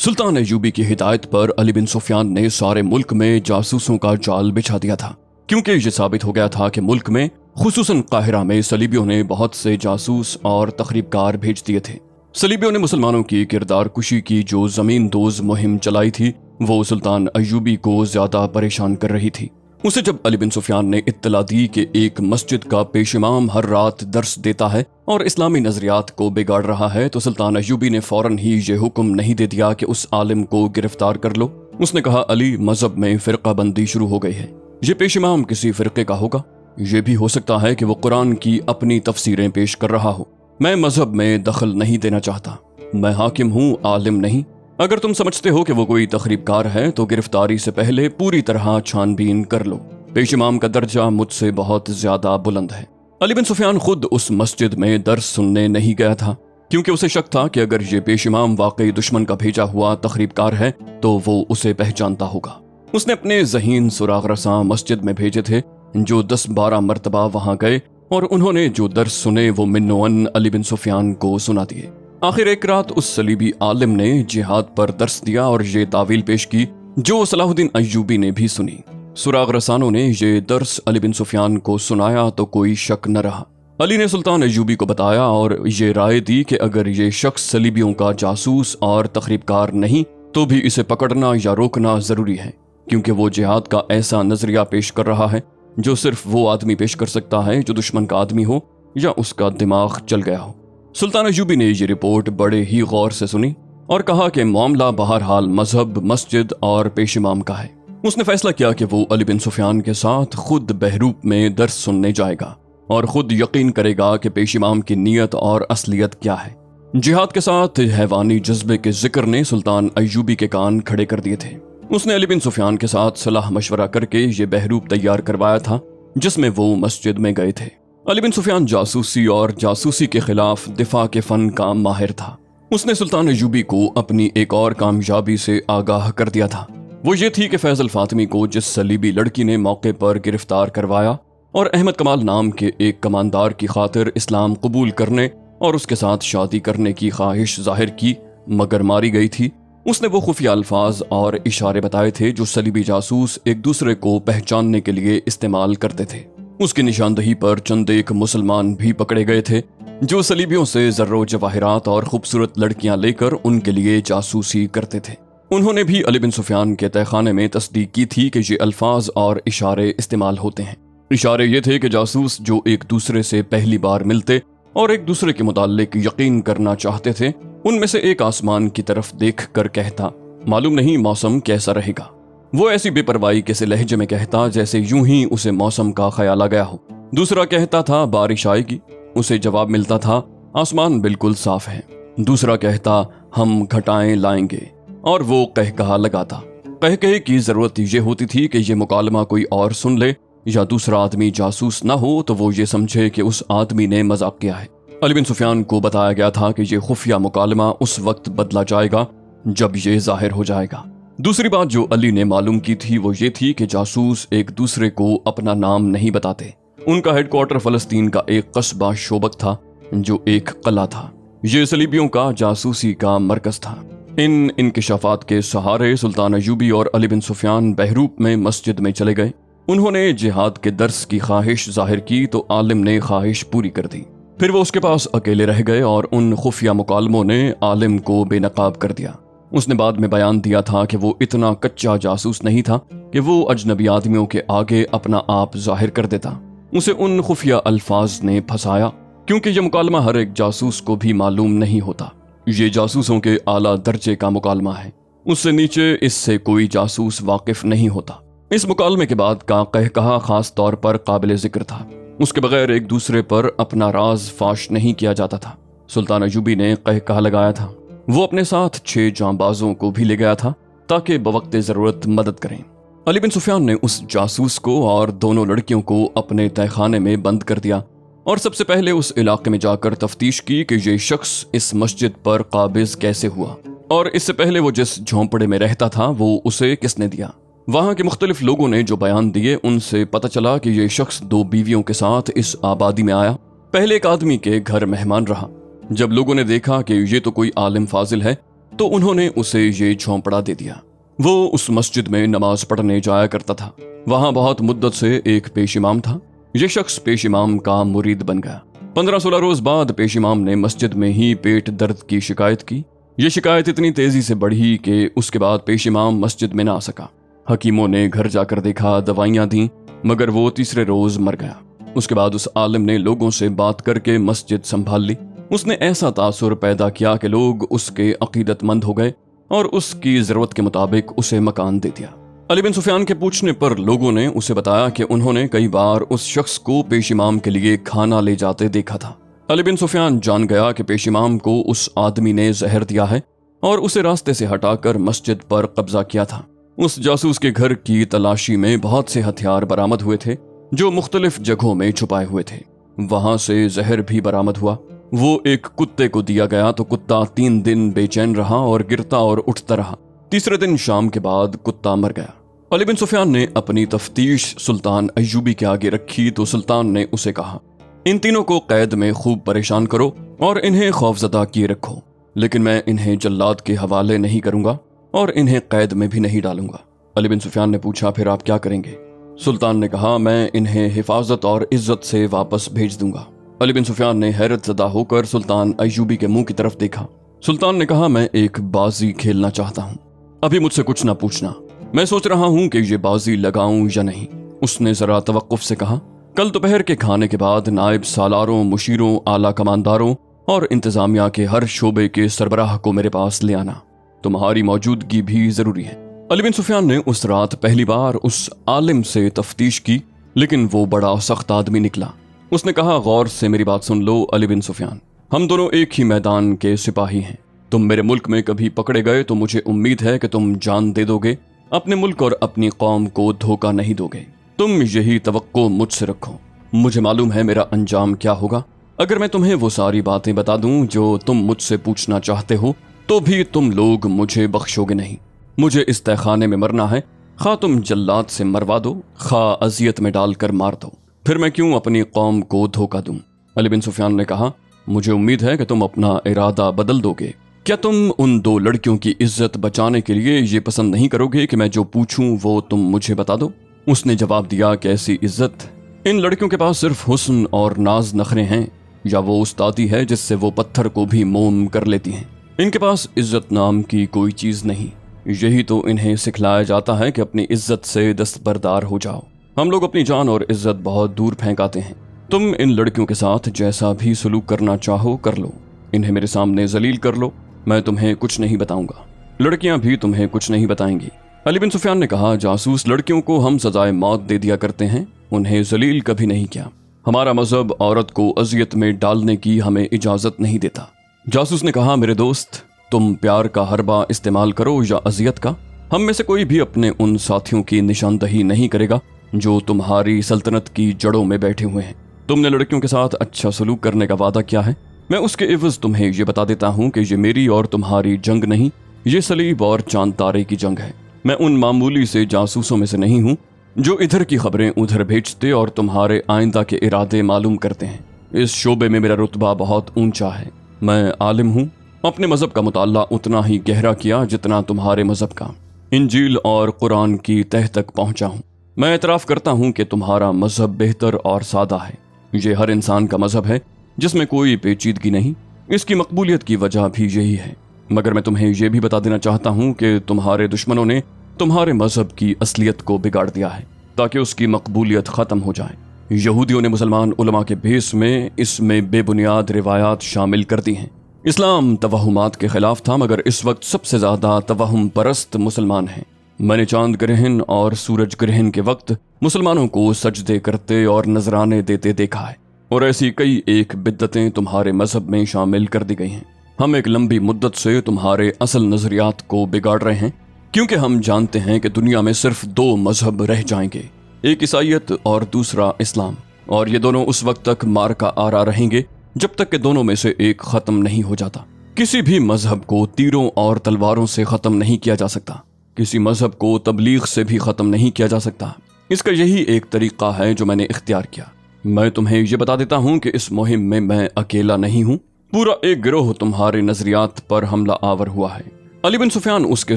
सुल्तान Ayyubi की हिदायत पर अली बिन सुफियान ने सारे मुल्क में जासूसों का जाल बिछा दिया था, क्योंकि ये साबित हो गया था कि मुल्क में खुसूसन काहिरा में सलीबियों ने बहुत से जासूस और तखरीबकार भेज दिए थे। सलीबियों ने मुसलमानों की किरदार कुशी की जो जमीन दोज मुहिम चलाई थी वो सुल्तान अय्यूबी को ज्यादा परेशान कर रही थी। उसे जब अली बिन सुफियान ने इत्तला दी कि एक मस्जिद का पेश इमाम हर रात दर्स देता है और इस्लामी नजरियात को बिगाड़ रहा है, तो सुल्तान अय्यूबी ने फौरन ही ये हुक्म नहीं दे दिया कि उस आलिम को गिरफ्तार कर लो। उसने कहा, अली, मजहब में फिरका बंदी शुरू हो गई है। ये पेश इमाम किसी फिरके का होगा। ये भी हो सकता है कि वो कुरान की अपनी तफसीरें पेश कर रहा हो। मैं मजहब में दखल नहीं देना चाहता। मैं हाकिम हूँ, आलिम नहीं। अगर तुम समझते हो कि वो कोई तखरीबकार है तो गिरफ्तारी से पहले पूरी तरह छानबीन कर लो। पेश इमाम का दर्जा मुझसे बहुत ज्यादा बुलंद है। अली बिन सुफियान खुद उस मस्जिद में दर्स सुनने नहीं गया था, क्योंकि उसे शक था कि अगर ये पेश इमाम वाकई दुश्मन का भेजा हुआ तखरीबकार है तो वो उसे पहचानता होगा। उसने अपने ज़हीन सुराग रसां मस्जिद में भेजे थे, जो 10-12 मरतबा वहां गए और उन्होंने जो दर्स सुने वो मिन्नोअन अली बिन सुफियान को सुना दिए। आखिर एक रात उस सलीबी आलिम ने जिहाद पर दर्स दिया और ये तावील पेश की जो सलाहुद्दीन अय्यूबी ने भी सुनी। सुराग रसानों ने ये दर्स अली बिन सुफियान को सुनाया तो कोई शक न रहा। अली ने सुल्तान अय्यूबी को बताया और ये राय दी कि अगर ये शख्स सलीबियों का जासूस और तखरीबकार नहीं तो भी इसे पकड़ना या रोकना जरूरी है, क्योंकि वो जिहाद का ऐसा नजरिया पेश कर रहा है जो सिर्फ वो आदमी पेश कर सकता है जो दुश्मन का आदमी हो या उसका दिमाग चल गया हो। सुल्तान अय्यूबी ने ये रिपोर्ट बड़े ही गौर से सुनी और कहा कि मामला बहरहाल मजहब, मस्जिद और पेश इमाम का है। उसने फैसला किया कि वो अली बिन सुफियान के साथ खुद बहरूप में दर्स सुनने जाएगा और खुद यकीन करेगा कि पेश इमाम की नीयत और असलियत क्या है। जिहाद के साथ हैवानी जज्बे के जिक्र ने सुल्तान अय्यूबी के कान खड़े कर दिए थे। उसने अली बिन सुफियान के साथ सलाह मशवरा करके ये बहरूप तैयार करवाया था जिसमें वो मस्जिद में गए थे। अली बिन सुफियान जासूसी और जासूसी के खिलाफ दिफा के फन का माहिर था। उसने सुल्तान अय्यूबी को अपनी एक और कामयाबी से आगाह कर दिया था। वो ये थी कि फैजल फातिमी को जिस सलीबी लड़की ने मौके पर गिरफ्तार करवाया और अहमद कमाल नाम के एक कमांदार की खातिर इस्लाम कबूल करने और उसके साथ शादी करने की ख्वाहिश जाहिर की मगर मारी गई थी, उसने वो खुफिया अल्फाज और इशारे बताए थे जो सलीबी जासूस एक दूसरे को पहचानने के लिए इस्तेमाल करते थे। उसकी निशानदही पर चंद एक मुसलमान भी पकड़े गए थे जो सलीबियों से जर्रो जवाहिरात और खूबसूरत लड़कियां लेकर उनके लिए जासूसी करते थे। उन्होंने भी अली बिन सुफियान के तहखाने में तस्दीक की थी कि ये अल्फाज और इशारे इस्तेमाल होते हैं। इशारे ये थे कि जासूस जो एक दूसरे से पहली बार मिलते और एक दूसरे के मुताल्लिक यकीन करना चाहते थे, उनमें से एक आसमान की तरफ देख कर कहता, मालूम नहीं मौसम कैसा रहेगा। वो ऐसी बेपरवाही के से लहजे में कहता जैसे यूं ही उसे मौसम का ख्याल आ गया हो। दूसरा कहता था बारिश आएगी, उसे जवाब मिलता था आसमान बिल्कुल साफ है। दूसरा कहता हम घटाएं लाएंगे और वो कहकहा लगाता। कहकहे की जरूरत ये होती थी कि ये मुकालमा कोई और सुन ले या दूसरा आदमी जासूस ना हो तो वो ये समझे कि उस आदमी ने मजाक किया है। अली बिन सुफियान को बताया गया था कि ये खुफिया मुकालमा उस वक्त बदला जाएगा जब ये जाहिर हो जाएगा। दूसरी बात जो अली ने मालूम की थी वो ये थी कि जासूस एक दूसरे को अपना नाम नहीं बताते। उनका हेडक्वार्टर फलस्तीन का एक कस्बा शोबक था जो एक कला था। ये सलीबियों का जासूसी का मरकज था। इन इंकिशाफात के सहारे सुल्तान अय्यूबी और अली बिन सुफियान बहरूप में मस्जिद में चले गए। उन्होंने जिहाद के दर्स की ख्वाहिश जाहिर की तो आलिम ने ख्वाहिश पूरी कर दी। फिर वो उसके पास अकेले रह गए और उन खुफिया मुकालमों ने आलिम को बेनकाब कर दिया। उसने बाद में बयान दिया था कि वो इतना कच्चा जासूस नहीं था कि वो अजनबी आदमियों के आगे अपना आप जाहिर कर देता। उसे उन खुफिया अल्फाज ने फंसाया क्योंकि ये मुकालमा हर एक जासूस को भी मालूम नहीं होता। ये जासूसों के आला दर्जे का मुकालमा है, उससे नीचे इससे कोई जासूस वाकिफ नहीं होता। इस मुकालमे के बाद का कहकहा खास तौर पर काबिल जिक्र था। उसके बगैर एक दूसरे पर अपना राज फाश नहीं किया जाता था। सुल्तान अय्यूबी ने कहकहा लगाया था। वो अपने साथ 6 जांबाजों को भी ले गया था ताकि बवक्ते जरूरत मदद करें। अली बिन सुफियान ने उस जासूस को और दोनों लड़कियों को अपने तहखाने में बंद कर दिया और सबसे पहले उस इलाके में जाकर तफ्तीश की कि ये शख्स इस मस्जिद पर काबिज कैसे हुआ और इससे पहले वो जिस झोंपड़े में रहता था वो उसे किसने दिया। वहां के मुख्तलिफ लोगों ने जो बयान दिए उनसे पता चला कि ये शख्स 2 बीवियों के साथ इस आबादी में आया। पहले एक आदमी के घर मेहमान रहा। जब लोगों ने देखा कि ये तो कोई आलिम फाजिल है तो उन्होंने उसे ये झोंपड़ा दे दिया। वो उस मस्जिद में नमाज पढ़ने जाया करता था। वहां बहुत मुद्दत से एक पेश इमाम था। ये शख्स पेश इमाम का मुरीद बन गया। 15-16 रोज बाद पेश इमाम ने मस्जिद में ही पेट दर्द की शिकायत की। ये शिकायत इतनी तेजी से बढ़ी कि उसके बाद पेश इमाम मस्जिद में ना आ सका। हकीमों ने घर जाकर देखा, दवाइयां दी, मगर वो तीसरे रोज मर गया। उसके बाद उस आलिम ने लोगों से बात करके मस्जिद संभाल ली। उसने ऐसा तासुर पैदा किया कि लोग उसके अकीदतमंद हो गए और उसकी जरूरत के मुताबिक उसे मकान दे दिया। अली बिन सुफियान के पूछने पर लोगों ने उसे बताया कि उन्होंने कई बार उस शख्स को पेश इमाम के लिए खाना ले जाते देखा था। अली बिन सुफियान जान गया कि पेश इमाम को उस आदमी ने जहर दिया है और उसे रास्ते से हटाकर मस्जिद पर कब्जा किया था। उस जासूस के घर की तलाशी में बहुत से हथियार बरामद हुए थे जो मुख्तलिफ जगहों में छुपाए हुए थे। वहां से जहर भी बरामद हुआ। वो एक कुत्ते को दिया गया तो कुत्ता 3 दिन बेचैन रहा और गिरता और उठता रहा। तीसरे दिन शाम के बाद कुत्ता मर गया। अली बिन सुफियान ने अपनी तफ्तीश सुल्तान अय्यूबी के आगे रखी तो सुल्तान ने उसे कहा, इन तीनों को कैद में खूब परेशान करो और इन्हें खौफजदा किए रखो, लेकिन मैं इन्हें जल्लाद के हवाले नहीं करूंगा और इन्हें कैद में भी नहीं डालूंगा। अली बिन सुफियान ने पूछा, फिर आप क्या करेंगे? सुल्तान ने कहा, मैं इन्हें हिफाजत और इज्जत से वापस भेज दूंगा। अली बिन सुफियान ने हैरत ज़दा होकर सुल्तान अय्यूबी के मुंह की तरफ देखा। सुल्तान ने कहा, मैं एक बाजी खेलना चाहता हूँ, अभी मुझसे कुछ ना पूछना। मैं सोच रहा हूँ कि ये बाजी लगाऊं या नहीं। उसने जरा तवक्कुफ से कहा, कल दोपहर के खाने के बाद नायब सालारों, मुशीरों, आला कमानदारों और इंतजामिया के हर शोबे के सरबराह को मेरे पास ले आना। तुम्हारी मौजूदगी भी जरूरी है। अली बिन सुफियान ने उस रात पहली बार उस आलिम से तफ्तीश की, लेकिन वो बड़ा सख्त आदमी निकला। उसने कहा, गौर से मेरी बात सुन लो अली बिन सुफियान, हम दोनों एक ही मैदान के सिपाही हैं। तुम मेरे मुल्क में कभी पकड़े गए तो मुझे उम्मीद है कि तुम जान दे दोगे, अपने मुल्क और अपनी कौम को धोखा नहीं दोगे। तुम यही तवक्को मुझसे रखो। मुझे मालूम है मेरा अंजाम क्या होगा। अगर मैं तुम्हें वो सारी बातें बता दूं जो तुम मुझसे पूछना चाहते हो तो भी तुम लोग मुझे बख्शोगे नहीं। मुझे इस तहखाने में मरना है, खा तुम जल्लाद से मरवा दो, खा अजियत में डालकर मार दो, फिर मैं क्यों अपनी कौम को धोखा दूं? अली बिन सुफियान ने कहा, मुझे उम्मीद है कि तुम अपना इरादा बदल दोगे। क्या तुम उन 2 लड़कियों की इज्जत बचाने के लिए ये पसंद नहीं करोगे कि मैं जो पूछूं वो तुम मुझे बता दो? उसने जवाब दिया, कैसी इज्जत? इन लड़कियों के पास सिर्फ हुस्न और नाज नखरे हैं, या वो उस्तादी है जिससे वो पत्थर को भी मोम कर लेती हैं। इनके पास इज्जत नाम की कोई चीज नहीं। यही तो इन्हें सिखलाया जाता है कि अपनी इज्जत से दस्तबरदार हो जाओ। हम लोग अपनी जान और इज्जत बहुत दूर फेंक आते हैं। तुम इन लड़कियों के साथ जैसा भी सलूक करना चाहो कर लो, इन्हें मेरे सामने जलील कर लो, मैं तुम्हें कुछ नहीं बताऊंगा, लड़कियां भी तुम्हें कुछ नहीं बताएंगी। अली बिन सुफियान ने कहा, जासूस लड़कियों को हम सजाए मौत दे दिया करते हैं, उन्हें जलील कभी नहीं किया। हमारा मजहब औरत को अजियत में डालने की हमें इजाजत नहीं देता। जासूस ने कहा, मेरे दोस्त, तुम प्यार का हरबा इस्तेमाल करो या अजियत का, हम में से कोई भी अपने उन साथियों की निशानदही नहीं करेगा जो तुम्हारी सल्तनत की जड़ों में बैठे हुए हैं। तुमने लड़कियों के साथ अच्छा सलूक करने का वादा किया है, मैं उसके इवज तुम्हें ये बता देता हूँ कि ये मेरी और तुम्हारी जंग नहीं, ये सलीब और चांद तारे की जंग है। मैं उन मामूली से जासूसों में से नहीं हूँ जो इधर की खबरें उधर भेजते और तुम्हारे आइंदा के इरादे मालूम करते हैं। इस शोबे में मेरा रुतबा बहुत ऊंचा है। मैं आलिम हूँ, अपने मजहब का मुताला उतना ही गहरा किया जितना तुम्हारे मजहब का। इंजील और कुरान की तह तक पहुँचा हूँ। मैं एतराफ़ करता हूँ कि तुम्हारा मजहब बेहतर और सादा है। ये हर इंसान का मजहब है जिसमें कोई पेचीदगी नहीं। इसकी मकबूलियत की वजह भी यही है। मगर मैं तुम्हें यह भी बता देना चाहता हूँ कि तुम्हारे दुश्मनों ने तुम्हारे मजहब की असलियत को बिगाड़ दिया है ताकि उसकी मकबूलियत ख़त्म हो जाए। यहूदियों ने मुसलमान उलमा के भेस में इसमें बेबुनियाद रिवायात शामिल कर दी हैं। इस्लाम तवहुमात के खिलाफ था, मगर इस वक्त सबसे ज़्यादा तवहुम परस्त मुसलमान हैं। मैंने चांद ग्रहण और सूरज ग्रहण के वक्त मुसलमानों को सजदे करते और नजराने देते देखा है, और ऐसी कई एक बिद्दतें तुम्हारे मजहब में शामिल कर दी गई हैं। हम एक लंबी मुद्दत से तुम्हारे असल नजरियात को बिगाड़ रहे हैं, क्योंकि हम जानते हैं कि दुनिया में सिर्फ 2 मजहब रह जाएंगे, एक ईसाईयत और दूसरा इस्लाम, और ये दोनों उस वक्त तक मार का आरा रहेंगे जब तक कि दोनों में से एक खत्म नहीं हो जाता। किसी भी मजहब को तीरों और तलवारों से खत्म नहीं किया जा सकता, किसी मजहब को तबलीग से भी खत्म नहीं किया जा सकता। इसका यही एक तरीका है जो मैंने इख्तियार किया। मैं तुम्हें ये बता देता हूँ कि इस मुहिम में मैं अकेला नहीं हूँ, पूरा एक गिरोह तुम्हारे नजरियात पर हमला आवर हुआ है। अली बिन सुफियान उसके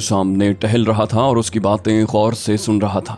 सामने टहल रहा था और उसकी बातें गौर से सुन रहा था।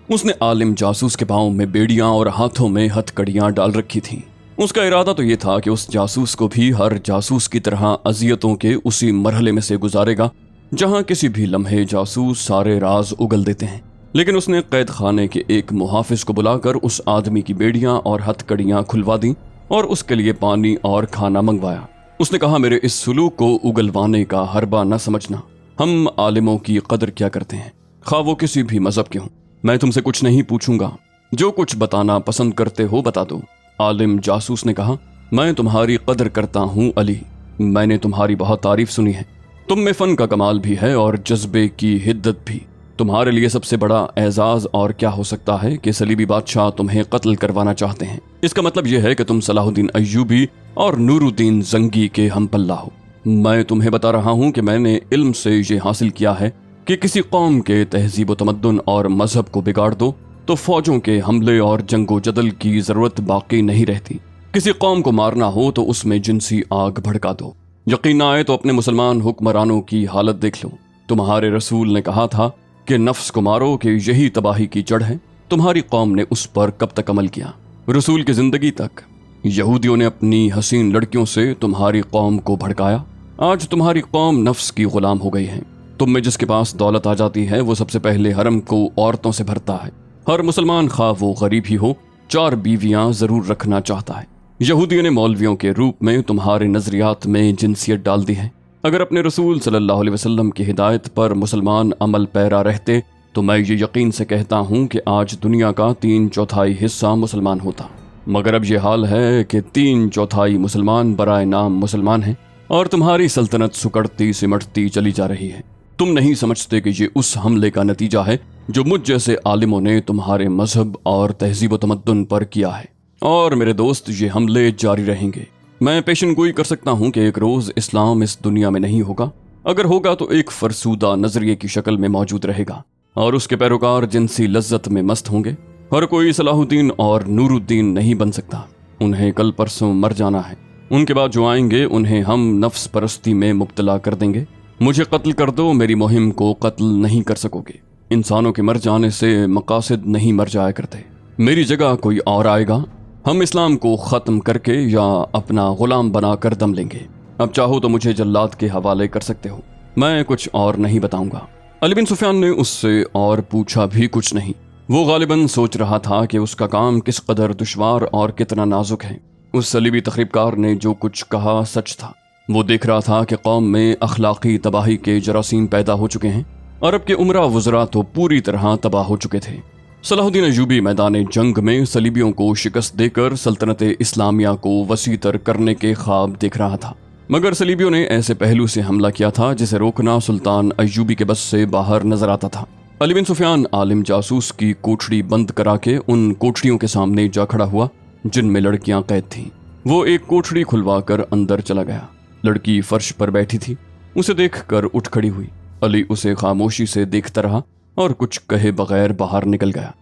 उसने आलिम जासूस के पाँव में बेड़ियां और हाथों में हथकड़ियां डाल रखी थीं। उसका इरादा तो ये था कि उस जासूस को भी हर जासूस की तरह अजियतों के उसी मरहले में से गुजारेगा जहां किसी भी लम्हे जासूस सारे राज उगल देते हैं। लेकिन उसने कैद खाने के एक मुहाफिज को बुलाकर उस आदमी की बेड़ियां और हथकड़ियां खुलवा दी और उसके लिए पानी और खाना मंगवाया। उसने कहा, मेरे इस सुलूक को उगलवाने का हरबा न समझना। हम आलिमों की कदर क्या करते हैं, खा वो किसी भी मजहब के हों। मैं तुमसे कुछ नहीं पूछूंगा, जो कुछ बताना पसंद करते हो बता दो। आलिम जासूस ने कहा, मैं तुम्हारी कदर करता हूँ अली, मैंने तुम्हारी बहुत तारीफ सुनी है। तुम में फन का कमाल भी है और जज्बे की हिद्दत भी। तुम्हारे लिए सबसे बड़ा एजाज और क्या हो सकता है कि सलीबी बादशाह तुम्हें कत्ल करवाना चाहते हैं। इसका मतलब यह है कि तुम सलाहुद्दीन अय्यूबी और नूरुद्दीन जंगी के हम पल्ला हो। मैं तुम्हें बता रहा हूँ कि मैंने इल्म से ये हासिल किया है कि किसी कौम के तहजीब तमद्दुन और मजहब को बिगाड़ दो तो फौजों के हमले और जंगो जदल की जरूरत बाकी नहीं रहती। किसी कौम को मारना हो तो उसमें जिनसी आग भड़का दो। यकीन आए तो अपने मुसलमान हुक्मरानों की हालत देख लो। तुम्हारे रसूल ने कहा था कि नफ्स को मारो कि यही तबाही की जड़ है। तुम्हारी कौम ने उस पर कब तक अमल किया? रसूल की जिंदगी तक। यहूदियों ने अपनी हसीन लड़कियों से तुम्हारी कौम को भड़काया। आज तुम्हारी कौम नफ्स की गुलाम हो गई है। तुम में जिसके पास दौलत आ जाती है वो सबसे पहले हरम को औरतों से भरता है। हर मुसलमान खा वो गरीब ही हो 4 बीवियां जरूर रखना चाहता है। यहूदियों ने मौलवियों के रूप में तुम्हारे नजरियात में जिनसियत डाल दी है। अगर अपने रसूल सल्लल्लाहु अलैहि वसल्लम की हिदायत पर मुसलमान अमल पैरा रहते तो मैं ये यकीन से कहता हूँ कि आज दुनिया का 3/4 हिस्सा मुसलमान होता। मगर अब ये हाल है कि 3/4 मुसलमान बराए नाम मुसलमान हैं और तुम्हारी सल्तनत सुकड़ती सिमटती चली जा रही है। तुम नहीं समझते कि ये उस हमले का नतीजा है जो मुझ जैसे आलिमों ने तुम्हारे मजहब और तहजीब तमद्दुन पर किया है। और मेरे दोस्त, ये हमले जारी रहेंगे। मैं पेशन गोई कर सकता हूँ कि एक रोज इस्लाम इस दुनिया में नहीं होगा। अगर होगा तो एक फरसूदा नजरिए की शक्ल में मौजूद रहेगा और उसके पैरोकार जिनसी लज्जत में मस्त होंगे। हर कोई सलाहुद्दीन और नूरुद्दीन नहीं बन सकता। उन्हें कल परसों मर जाना है। उनके बाद जो आएंगे उन्हें हम नफ्स परस्ती में मुब्तला कर देंगे। मुझे कत्ल कर दो, मेरी मुहिम को कत्ल नहीं कर सकोगे। इंसानों के मर जाने से मकासद नहीं मर जाया करते। मेरी जगह कोई और आएगा। हम इस्लाम को ख़त्म करके या अपना गुलाम बना कर दम लेंगे। अब चाहो तो मुझे जल्लाद के हवाले कर सकते हो, मैं कुछ और नहीं बताऊंगा। अली बिन सुफियान ने उससे और पूछा भी कुछ नहीं। वो गालिबन सोच रहा था कि उसका काम किस कदर दुश्वार और कितना नाजुक है। उस सलीबी तखरीबकार ने जो कुछ कहा सच था। वो देख रहा था कि कौम में अखलाकी तबाही के जरासीम पैदा हो चुके हैं। अरब के उमरा वज़रा तो पूरी तरह तबाह हो चुके थे। सलाहुद्दीन अय्यूबी मैदान जंग में सलीबियों को शिकस्त देकर सल्तनत इस्लामिया को वसीतर करने के ख्वाब देख रहा था। मगर सलीबियों ने ऐसे पहलू से हमला किया था जिसे रोकना सुल्तान अय्यूबी के बस से बाहर नजर आता था। अली बिन सुफियान आलिम जासूस की कोठड़ी बंद करा के उन कोठड़ियों के सामने जा खड़ा हुआ जिनमें लड़कियां कैद थीं। वो एक कोठड़ी खुलवा कर अंदर चला गया। लड़की फर्श पर बैठी थी। उसे देखकर उठ खड़ी हुई। अली उसे खामोशी से देखता रहा और कुछ कहे बगैर बाहर निकल गया।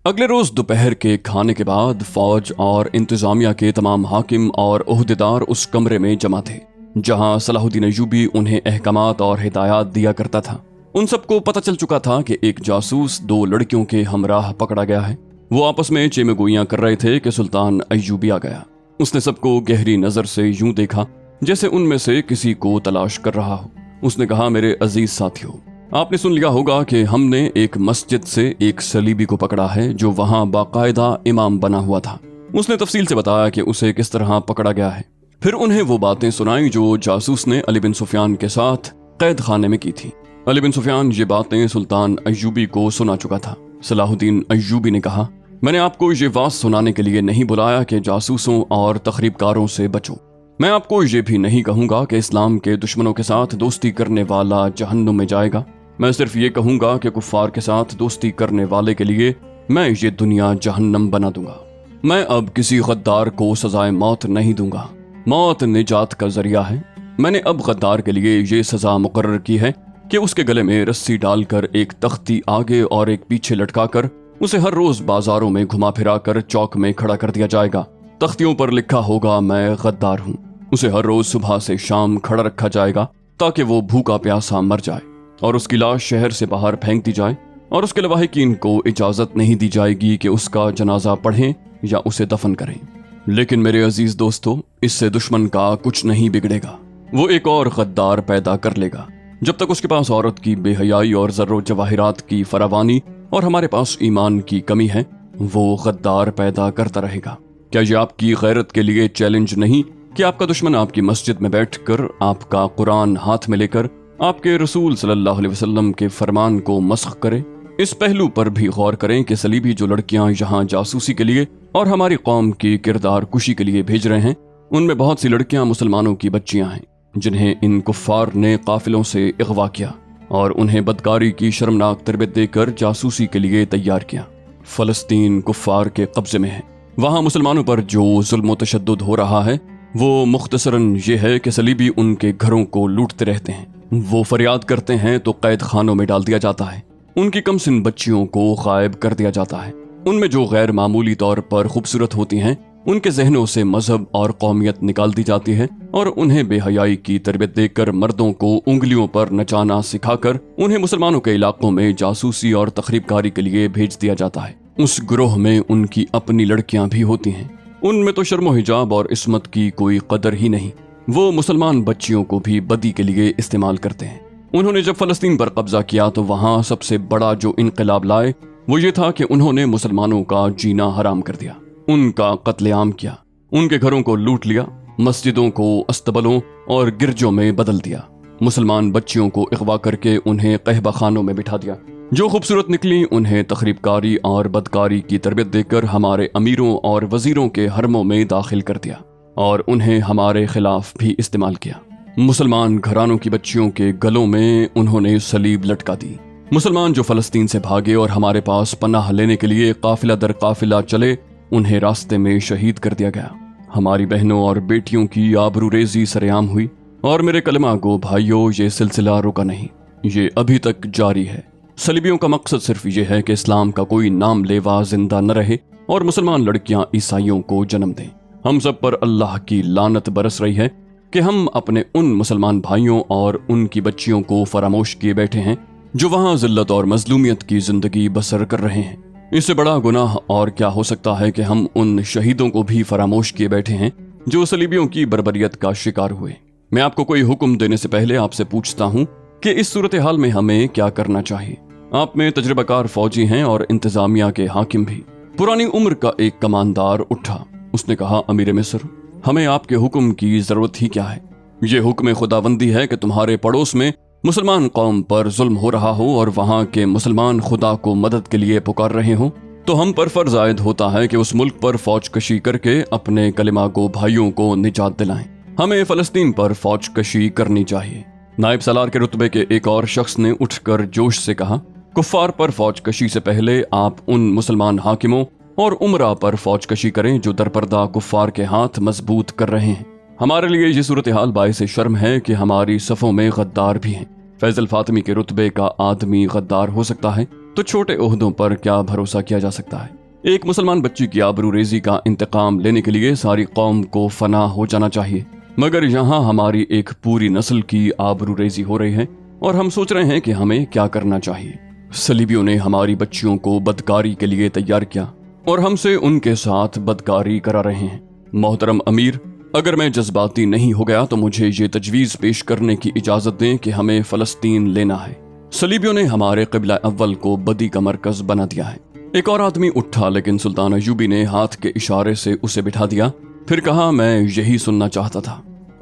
अगले रोज दोपहर के खाने के बाद फौज और इंतजामिया के तमाम हाकिम और ओहदेदार उस कमरे में जमा थे जहां सलाहुद्दीन अय्यूबी उन्हें अहकामात और हिदायत दिया करता था। उन सबको पता चल चुका था कि एक जासूस 2 लड़कियों के हमराह पकड़ा गया है। वो आपस में चेमेगोइयां कर रहे थे कि सुल्तान अय्यूबी आ गया। उसने सबको गहरी नजर से यूं देखा जैसे उनमें से किसी को तलाश कर रहा हो। उसने कहा, मेरे अजीज साथियों, आपने सुन लिया होगा कि हमने एक मस्जिद से एक सलीबी को पकड़ा है जो वहां बाकायदा इमाम बना हुआ था। उसने तफसील से बताया कि उसे किस तरह पकड़ा गया है। फिर उन्हें वो बातें सुनाई जो जासूस ने अली बिन सुफियान के साथ कैद खाने में की थी। अली बिन सुफियान ये बातें सुल्तान अय्यूबी को सुना चुका था। सलाहुद्दीन अय्यूबी ने कहा, मैंने आपको ये बात सुनाने के लिए नहीं बुलाया कि जासूसों और तखरीबकारों से बचो। मैं आपको ये भी नहीं कहूंगा कि इस्लाम के दुश्मनों के साथ दोस्ती करने वाला जहन्नुम में जाएगा। मैं सिर्फ ये कहूंगा कि कुफ्फार के साथ दोस्ती करने वाले के लिए मैं ये दुनिया जहन्नम बना दूंगा। मैं अब किसी गद्दार को सजाए मौत नहीं दूंगा। मौत निजात का जरिया है। मैंने अब गद्दार के लिए ये सजा मुकर्रर की है कि उसके गले में रस्सी डालकर एक तख्ती आगे और एक पीछे लटकाकर उसे हर रोज बाजारों में घुमा फिरा कर चौक में खड़ा कर दिया जाएगा। तख्तियों पर लिखा होगा, मैं गद्दार हूँ। उसे हर रोज सुबह से शाम खड़ा रखा जाएगा ताकि वो भूखा प्यासा मर जाए और उसकी लाश शहर से बाहर फेंक दी जाए, और उसके लवाहिकीन को इजाजत नहीं दी जाएगी कि उसका जनाजा पढ़ें या उसे दफन करें। लेकिन मेरे अजीज दोस्तों, इससे दुश्मन का कुछ नहीं बिगड़ेगा। वो एक और गद्दार पैदा कर लेगा। जब तक उसके पास औरत की बेहयाई और ज़र्रो जवाहिरात की फरावानी और हमारे पास ईमान की कमी है, वो गद्दार पैदा करता रहेगा। क्या ये आपकी गैरत के लिए चैलेंज नहीं कि आपका दुश्मन आपकी मस्जिद में बैठकर आपका कुरान हाथ में लेकर आपके रसूल सल्लल्लाहु अलैहि वसल्लम के फरमान को मस्ख करे? इस पहलू पर भी गौर करें कि सलीबी जो लड़कियां यहाँ जासूसी के लिए और हमारी कौम की किरदार कुशी के लिए भेज रहे हैं, उनमें बहुत सी लड़कियां मुसलमानों की बच्चियां हैं जिन्हें इन कुफ्फार ने काफिलों से अगवा किया और उन्हें बदकारी की शर्मनाक तरबियत देकर जासूसी के लिए तैयार किया। फलस्तीन कुफ्फार के कब्जे में है। वहाँ मुसलमानों पर जो जुल्म तशद्दुद हो रहा है वो मुख्तसरन ये है कि सलीबी उनके घरों को लूटते रहते हैं। वो फरियाद करते हैं तो कैद खानों में डाल दिया जाता है। उनकी कमसिन बच्चियों को गायब कर दिया जाता है। उनमें जो गैर मामूली तौर पर खूबसूरत होती हैं, उनके जहनों से मजहब और कौमियत निकाल दी जाती है और उन्हें बेहयाई की तरबियत देकर मर्दों को उंगलियों पर नचाना सिखाकर उन्हें मुसलमानों के इलाकों में जासूसी और तखरीबकारी के लिए भेज दिया जाता है। उस ग्रोह में उनकी अपनी लड़कियां भी होती हैं। उनमें तो शर्मो हिजाब और इस्मत की कोई कदर ही नहीं। वो मुसलमान बच्चियों को भी बदी के लिए इस्तेमाल करते हैं। उन्होंने जब फलस्तीन पर कब्जा किया तो वहाँ सबसे बड़ा जो इनकलाब लाए वो ये था कि उन्होंने मुसलमानों का जीना हराम कर दिया, उनका कत्लेआम किया, उनके घरों को लूट लिया, मस्जिदों को अस्तबलों और गिरजों में बदल दिया, मुसलमान बच्चियों को अगवा करके उन्हें कहबा खानों में बिठा दिया। जो खूबसूरत निकली उन्हें तखरीबकारी और बदकारी की तरबियत देकर हमारे अमीरों और वजीरों के हरमों में दाखिल कर दिया और उन्हें हमारे खिलाफ भी इस्तेमाल किया। मुसलमान घरानों की बच्चियों के गलों में उन्होंने सलीब लटका दी। मुसलमान जो फलस्तीन से भागे और हमारे पास पनाह लेने के लिए काफिला दर काफिला चले, उन्हें रास्ते में शहीद कर दिया गया। हमारी बहनों और बेटियों की आबरूरेजी सरेआम हुई और मेरे कलमा गो भाइयों, ये सिलसिला रुका नहीं, ये अभी तक जारी है। सलीबियों का मकसद सिर्फ ये है कि इस्लाम का कोई नाम लेवा जिंदा न रहे और मुसलमान लड़कियां ईसाइयों को जन्म दें। हम सब पर अल्लाह की लानत बरस रही है कि हम अपने उन मुसलमान भाइयों और उनकी बच्चियों को फरामोश किए बैठे हैं जो वहाँ जिल्लत और मजलूमियत की जिंदगी बसर कर रहे हैं। इससे बड़ा गुनाह और क्या हो सकता है कि हम उन शहीदों को भी फरामोश किए बैठे हैं जो सलीबियों की बर्बरियत का शिकार हुए। मैं आपको कोई हुक्म देने से पहले आपसे पूछता हूँ कि इस सूरत हाल में हमें क्या करना चाहिए। आप में तजर्बाकार फौजी हैं और इंतजामिया के हाकिम भी। पुरानी उम्र का एक कमानदार उठा। उसने कहा, अमीर मिस्र, हमें आपके हुक्म की जरूरत ही क्या है। ये हुक्म खुदाबंदी है कि तुम्हारे पड़ोस में मुसलमान कौम पर जुल्म हो रहा हो और वहाँ के मुसलमान खुदा को मदद के लिए पुकार रहे हो, तो हम पर फर्ज आयद होता है कि उस मुल्क पर फौज कशी करके अपने कलिमा गो भाइयों को निजात दिलाएं। हमें फलस्तीन पर फौज कशी करनी चाहिए। नायब सलार के रुतबे के एक और शख्स ने उठकर जोश से कहा, कुफ्फार पर फौज कशी से पहले आप उन मुसलमान हाकिमों और उमरा पर फौज कशी करें जो दरपर्दा कुफ्फार के हाथ मजबूत कर रहे हैं। हमारे लिए ये सूरत हाल बाइस शर्म है कि हमारी सफ़ों में गद्दार भी हैं। फैजल फातिमी के रुतबे का आदमी गद्दार हो सकता है तो छोटे ओहदों पर क्या भरोसा किया जा सकता है। एक मुसलमान बच्ची की आबरूरेजी का इंतकाम लेने के लिए सारी कौम को फना हो जाना चाहिए, मगर यहाँ हमारी एक पूरी नस्ल की आबरूरेजी हो रही है और हम सोच रहे हैं कि हमें क्या करना चाहिए। सलीबियों ने हमारी बच्चियों को बदकारी के लिए तैयार किया और हमसे उनके साथ बदकारी करा रहे हैं। मोहतरम अमीर, अगर मैं जज्बाती नहीं हो गया तो मुझे ये तजवीज़ पेश करने की इजाज़त दें कि हमें फ़लस्तीन लेना है। सलीबियों ने हमारे क़िबला अव्वल को बदी का मरकज़ बना दिया है। एक और आदमी उठा, लेकिन सुल्तान अय्यूबी ने हाथ के इशारे से उसे बिठा दिया। फिर कहा, मैं यही सुनना चाहता था।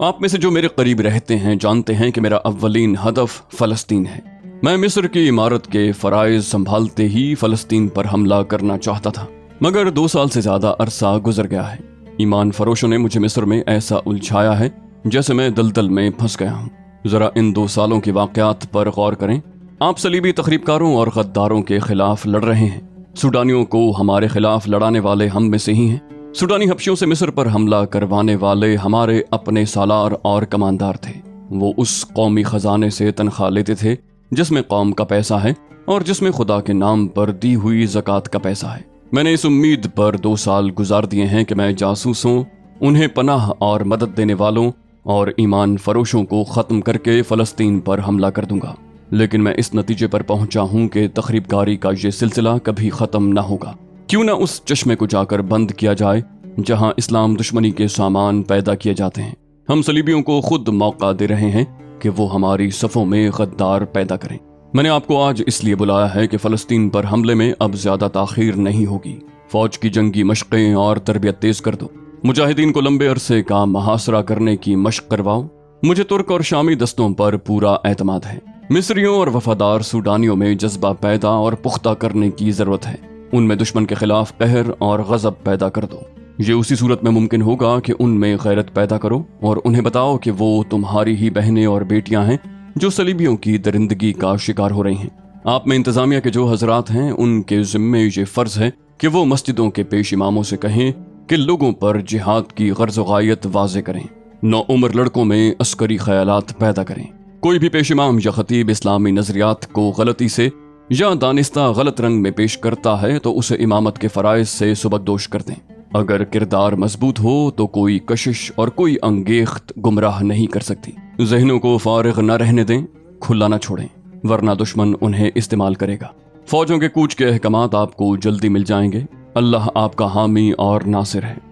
आप में से जो मेरे करीब रहते हैं जानते हैं कि मेरा अव्वलीन हदफ फ़लस्तीन है। मैं मिस्र की इमारत के फ़राइज़ संभालते ही फ़लस्तीन पर हमला करना चाहता था, मगर 2 साल से ज़्यादा अरसा गुजर गया है। ईमान फरोशों ने मुझे मिस्र में ऐसा उलझाया है जैसे मैं दलदल में फंस गया हूँ। जरा इन 2 सालों के वाक़यात पर गौर करें। आप सलीबी तखरीबकारों और गद्दारों के खिलाफ लड़ रहे हैं। सूडानियों को हमारे खिलाफ लड़ाने वाले हम में से ही हैं। सूडानी हबशियों से मिस्र पर हमला करवाने वाले हमारे अपने सालार और कमानदार थे। वो उस कौमी खजाने से तनख्वाह लेते थे जिसमें कौम का पैसा है और जिसमें खुदा के नाम पर दी हुई ज़कात का पैसा है। मैंने इस उम्मीद पर 2 साल गुजार दिए हैं कि मैं जासूसों انہیں پناہ اور مدد دینے والوں اور ایمان فروشوں کو ختم کر کے فلسطین پر حملہ کر دوں گا۔ لیکن میں اس نتیجے پر پہنچا ہوں کہ تخریب کاری کا یہ سلسلہ کبھی ختم نہ ہوگا۔ کیوں نہ اس چشمے کو جا کر بند کیا جائے جہاں اسلام دشمنی کے سامان پیدا کیے جاتے ہیں۔ ہم صلیبیوں کو خود موقع دے رہے ہیں کہ وہ ہماری صفوں میں غدار پیدا کریں۔ میں نے آپ کو آج اس لیے بلایا ہے کہ فلسطین پر حملے میں اب زیادہ تاخیر نہیں ہوگی۔ فوج کی جنگی مشقیں اور تربیت تیز کر دو۔ مجاہدین کو لمبے عرصے کا محاصرہ کرنے کی مشق کرواؤ۔ مجھے ترک اور شامی دستوں پر پورا اعتماد ہے۔ مصریوں اور وفادار سوڈانیوں میں جذبہ پیدا اور پختہ کرنے کی ضرورت ہے۔ ان میں دشمن کے خلاف قہر اور غضب پیدا کر دو۔ یہ اسی صورت میں ممکن ہوگا کہ ان میں غیرت پیدا کرو اور انہیں بتاؤ کہ وہ تمہاری ہی بہنیں اور بیٹیاں ہیں جو صلیبیوں کی درندگی کا شکار ہو رہی ہیں۔ آپ میں انتظامیہ کے جو حضرات ہیں ان کے ذمے یہ فرض ہے کہ وہ مسجدوں کے پیش اماموں سے کہیں کہ لوگوں پر جہاد کی غرض و غایت واضح کریں، نوعمر لڑکوں میں عسکری خیالات پیدا کریں۔ کوئی بھی پیش امام یا خطیب اسلامی نظریات کو غلطی سے یا دانستہ غلط رنگ میں پیش کرتا ہے تو اسے امامت کے فرائض سے سبکدوش کر دیں۔ اگر کردار مضبوط ہو تو کوئی کشش اور کوئی انگیخت گمراہ نہیں کر سکتی۔ ذہنوں کو فارغ نہ رہنے دیں، کھلا نہ چھوڑیں، ورنہ دشمن انہیں استعمال کرے گا۔ فوجوں کے کوچ کے احکامات آپ کو جلدی مل جائیں گے۔ اللہ آپ کا حامی اور ناصر ہے۔